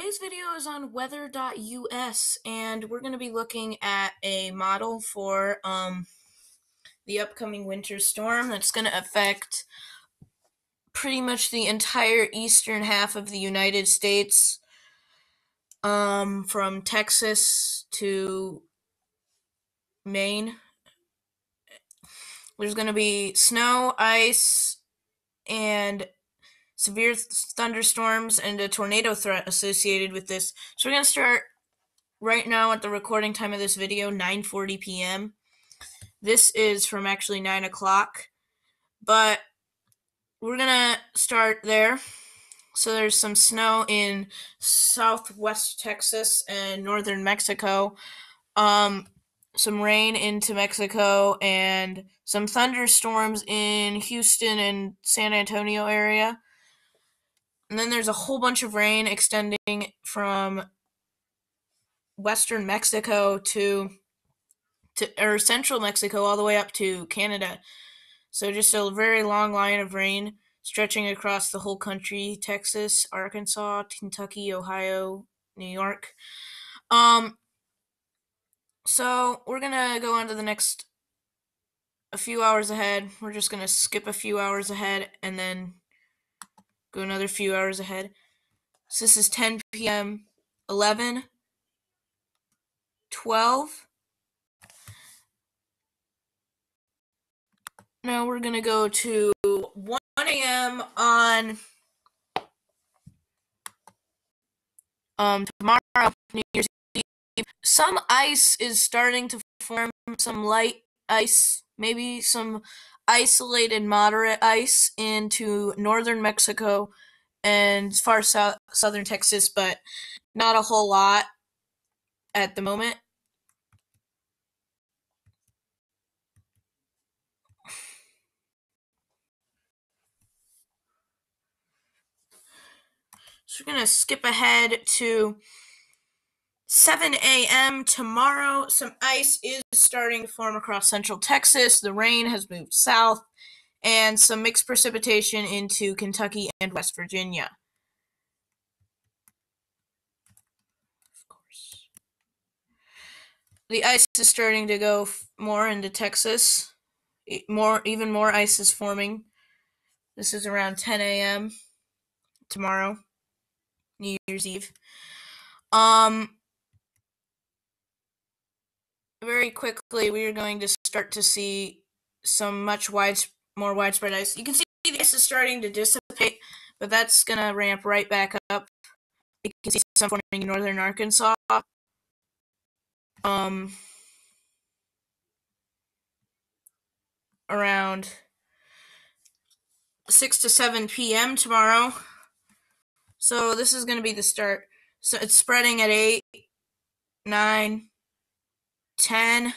Today's video is on weather.us, and we're going to be looking at a model for the upcoming winter storm that's going to affect pretty much the entire eastern half of the United States, from Texas to Maine. There's going to be snow, ice, and severe thunderstorms and a tornado threat associated with this. So we're going to start right now at the recording time of this video, 9:40 p.m. This is from actually 9 o'clock, but we're going to start there. So there's some snow in southwest Texas and northern Mexico, some rain into Mexico, and some thunderstorms in Houston and San Antonio area. And then there's a whole bunch of rain extending from western Mexico to central Mexico all the way up to Canada. So just a very long line of rain stretching across the whole country: Texas, Arkansas, Kentucky, Ohio, New York. So we're gonna go on to the next a few hours ahead. We're just gonna skip a few hours ahead and then go another few hours ahead. So this is 10 p.m., 11, 12. Now we're going to go to 1 a.m. on tomorrow, New Year's Eve. Some ice is starting to form, some light ice, maybe some isolated moderate ice into northern Mexico and far southern Texas, but not a whole lot at the moment. So we're going to skip ahead to 7 a.m. tomorrow. Some ice is starting to form across central Texas. The rain has moved south, and some mixed precipitation into Kentucky and West Virginia. Of course. The ice is starting to go more into Texas. Even more ice is forming. This is around 10 a.m. tomorrow, New Year's Eve. Very quickly, we are going to start to see some more widespread ice. You can see the ice is starting to dissipate, but that's going to ramp right back up. You can see some forming in northern Arkansas. Around 6 to 7 p.m. tomorrow. So this is going to be the start. So it's spreading at 8, 9, 10.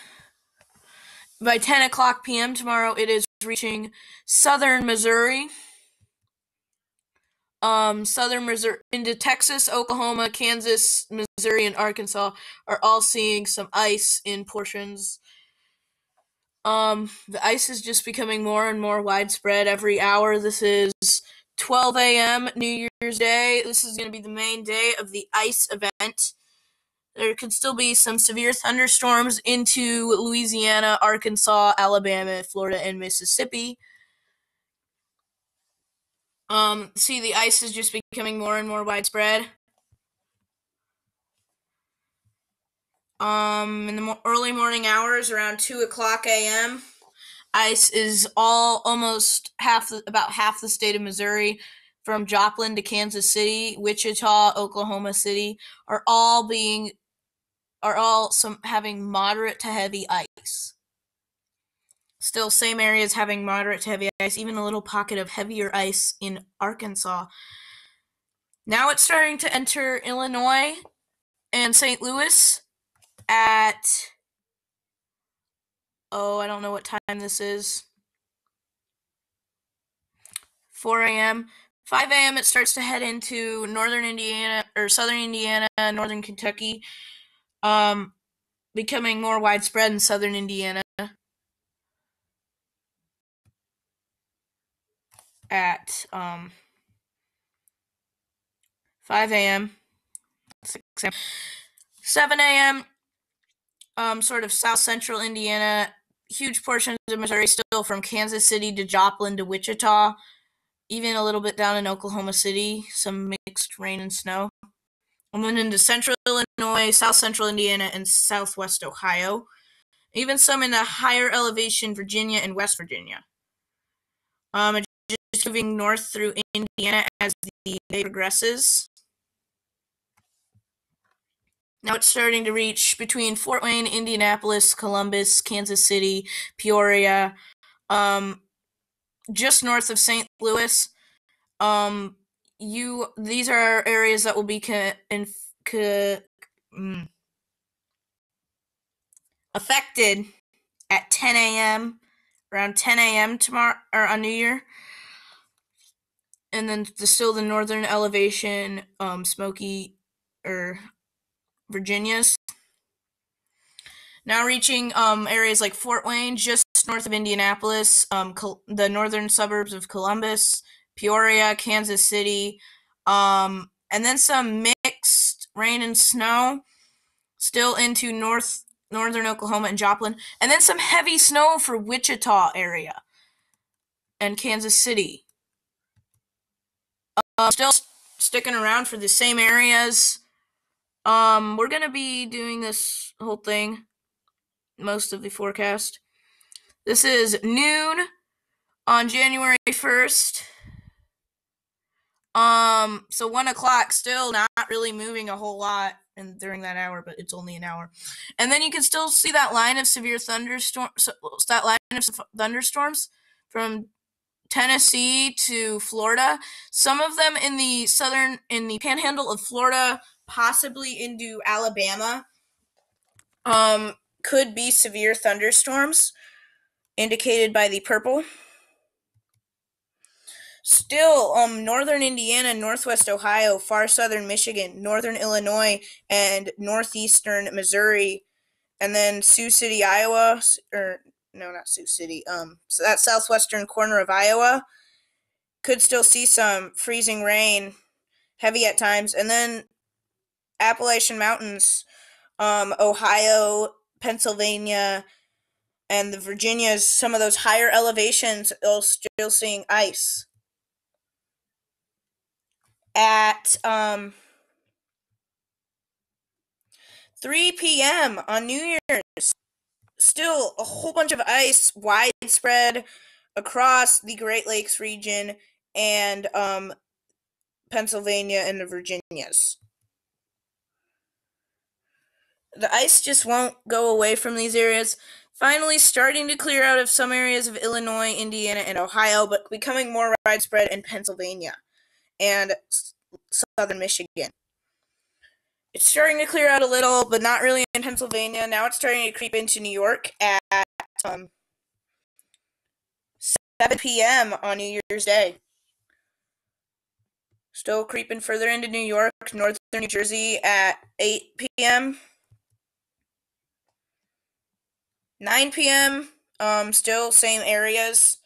By 10 o'clock p.m. tomorrow, it is reaching southern Missouri. Southern Missouri into Texas, Oklahoma, Kansas, Missouri, and Arkansas are all seeing some ice in portions. The ice is just becoming more and more widespread every hour. This is 12 a.m. New Year's Day. This is going to be the main day of the ice event. There could still be some severe thunderstorms into Louisiana, Arkansas, Alabama, Florida, and Mississippi. See, the ice is just becoming more and more widespread. In the early morning hours, around 2 o'clock a.m., ice is about half the state of Missouri, from Joplin to Kansas City, Wichita, Oklahoma City, are all having moderate to heavy ice. Still, same areas having moderate to heavy ice, even a little pocket of heavier ice in Arkansas. Now it's starting to enter Illinois and St. Louis at, I don't know what time this is, 4 a.m. 5 a.m. it starts to head into northern Indiana, or southern Indiana, northern Kentucky, becoming more widespread in southern Indiana at 5 a.m. 6 a.m. 7 a.m. Sort of south central Indiana, huge portions of Missouri still from Kansas City to Joplin to Wichita, even a little bit down in Oklahoma City, some mixed rain and snow. And then into central Illinois, south central Indiana, and southwest Ohio. Even some in the higher elevation Virginia and West Virginia. Just moving north through Indiana as the day progresses. Now it's starting to reach between Fort Wayne, Indianapolis, Columbus, Kansas City, Peoria, just north of St. Louis. These are areas that will be affected at 10 a.m. around 10 a.m. tomorrow or on New Year. And then still the northern elevation, Smoky or Virginia's. Now reaching areas like Fort Wayne, just north of Indianapolis, the northern suburbs of Columbus, Peoria, Kansas City, and then some mixed rain and snow still into northern Oklahoma and Joplin, and then some heavy snow for Wichita area and Kansas City. Still sticking around for the same areas. We're going to be doing this whole thing, most of the forecast. This is noon on January 1st. So 1 o'clock, still not really moving a whole lot during that hour, but it's only an hour. And then you can still see that line of severe thunderstorms, from Tennessee to Florida. Some of them in the panhandle of Florida, possibly into Alabama, could be severe thunderstorms, indicated by the purple. Still, northern Indiana, northwest Ohio, far southern Michigan, northern Illinois, and northeastern Missouri, and then Sioux City, Iowa, no, not Sioux City, so that southwestern corner of Iowa could still see some freezing rain, heavy at times, and then Appalachian Mountains, Ohio, Pennsylvania, and the Virginias, some of those higher elevations, are still seeing ice. At 3 p.m. on New Year's, still a whole bunch of ice widespread across the Great Lakes region and Pennsylvania and the Virginias. The ice just won't go away from these areas. Finally starting to clear out of some areas of Illinois, Indiana, and Ohio, but becoming more widespread in Pennsylvania and southern Michigan. It's starting to clear out a little, but not really in Pennsylvania. Now it's starting to creep into New York at 7 p.m. on New Year's Day. Still creeping further into New York, northern New Jersey at 8 p.m. 9 p.m., still same areas.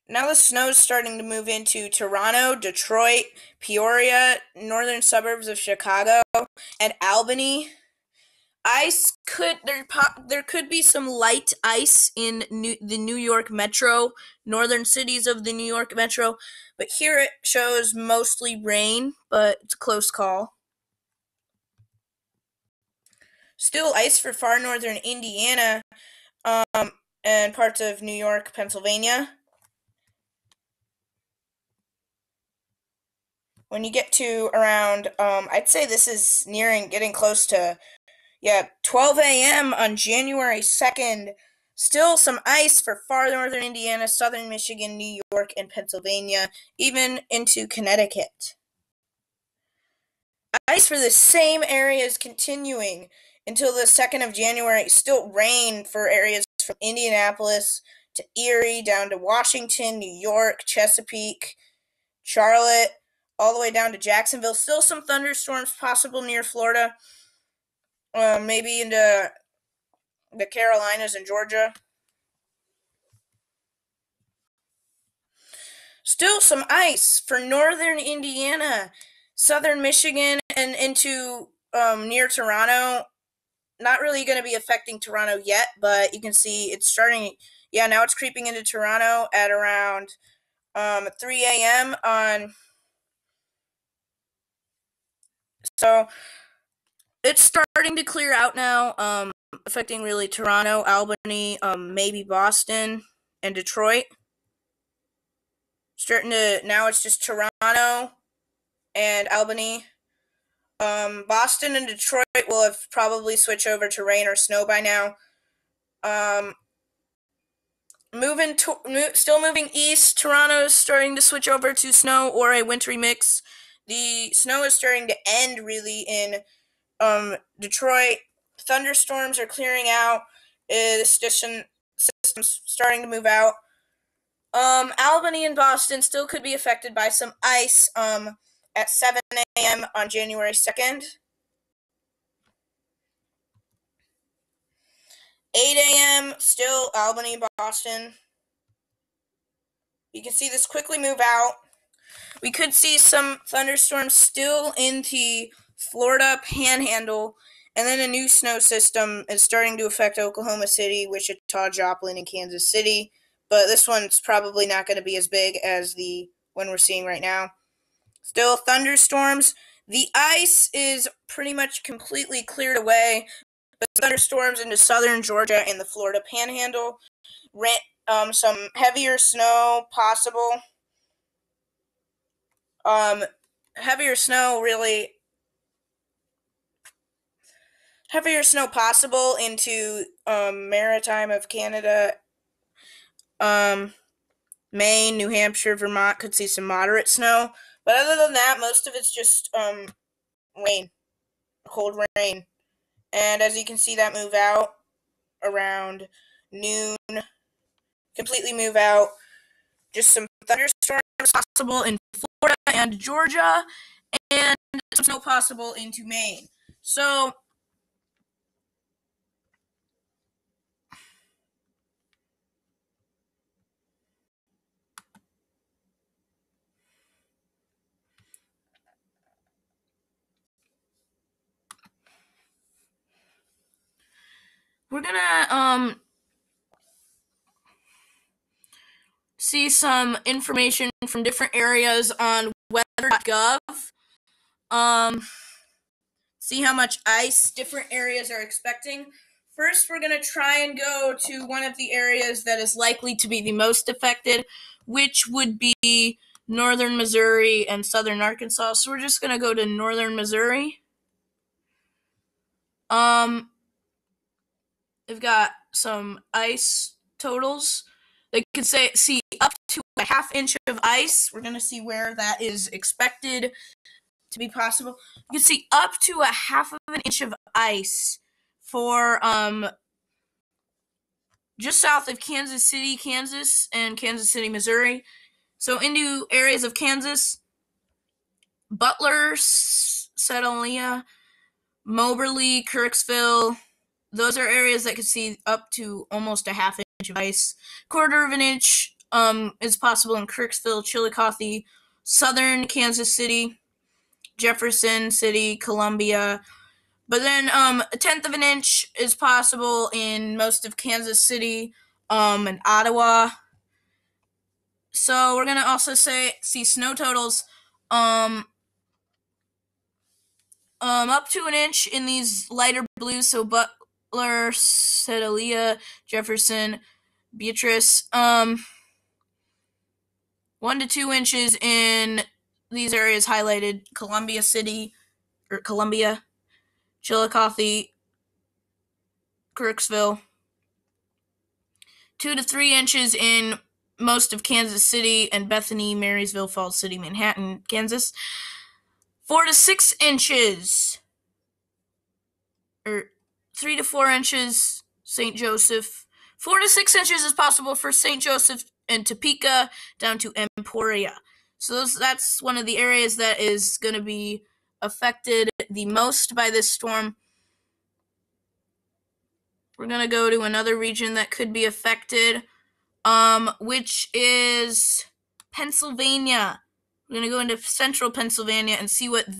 Now the snow's starting to move into Toronto, Detroit, Peoria, northern suburbs of Chicago, and Albany. There could be some light ice in the New York metro, northern cities of the New York metro, but here it shows mostly rain, but it's a close call. Still ice for far northern Indiana, and parts of New York, Pennsylvania. When you get to around, I'd say this is getting close to, 12 a.m. on January 2nd, still some ice for far northern Indiana, southern Michigan, New York, and Pennsylvania, even into Connecticut. Ice for the same areas continuing until the 2nd of January. Still rain for areas from Indianapolis to Erie, down to Washington, New York, Chesapeake, Charlotte, all the way down to Jacksonville. Still some thunderstorms possible near Florida, maybe into the Carolinas and Georgia. Still some ice for northern Indiana, southern Michigan and into near Toronto. Not really going to be affecting Toronto yet, but you can see it's starting. Yeah, now it's creeping into Toronto at around 3 a.m. on. So it's starting to clear out now, affecting really Toronto, Albany, maybe Boston, and Detroit. Starting to now it's just Toronto and Albany. Boston and Detroit will have probably switched over to rain or snow by now. Um, still moving east. Toronto is starting to switch over to snow or a wintry mix. The snow is starting to end really in Detroit. Thunderstorms are clearing out. The system's starting to move out. Albany and Boston still could be affected by some ice at 7 a.m. on January 2nd. 8 a.m. still Albany, Boston. You can see this quickly move out. We could see some thunderstorms still in the Florida Panhandle, and then a new snow system is starting to affect Oklahoma City, Wichita, Joplin, and Kansas City. But this one's probably not going to be as big as the one we're seeing right now. Still thunderstorms. The ice is pretty much completely cleared away, but thunderstorms into southern Georgia and the Florida Panhandle. Some heavier snow possible. Heavier snow possible into maritime of Canada. Maine, New Hampshire, Vermont could see some moderate snow, but other than that, most of it's just rain, cold rain. And as you can see, that move out around noon, completely move out. Just some thunderstorms possible in Florida and Georgia, and some snow possible into Maine. So we're gonna see some information from different areas on weather.gov. See how much ice different areas are expecting. First, we're going to try and go to one of the areas that is likely to be the most affected, which would be northern Missouri and southern Arkansas. So we're just going to go to northern Missouri. They've got some ice totals. They could see up to a half inch of ice. We're going to see where that is expected to be possible. You can see up to a half of an inch of ice for just south of Kansas City, Kansas, and Kansas City, Missouri. So into areas of Kansas, Butler, Sedalia, Moberly, Kirksville. Those are areas that could see up to almost a half inch of ice. Quarter of an inch is possible in Kirksville, Chillicothe, southern Kansas City, Jefferson City, Columbia. But then a tenth of an inch is possible in most of Kansas City and Ottawa. So we're going to also see snow totals up to an inch in these lighter blues. So Butler, Sedalia, Jefferson, Beatrice. 1 to 2 inches in these areas highlighted: Columbia City, or Columbia, Chillicothe, Kirksville. 2 to 3 inches in most of Kansas City and Bethany, Marysville, Falls City, Manhattan, Kansas. 4 to 6 inches, or 3 to 4 inches, St. Joseph. 4 to 6 inches is possible for St. Joseph and Topeka down to Emporia. So that's one of the areas that is going to be affected the most by this storm. We're going to go to another region that could be affected, which is Pennsylvania. We're going to go into central Pennsylvania and see what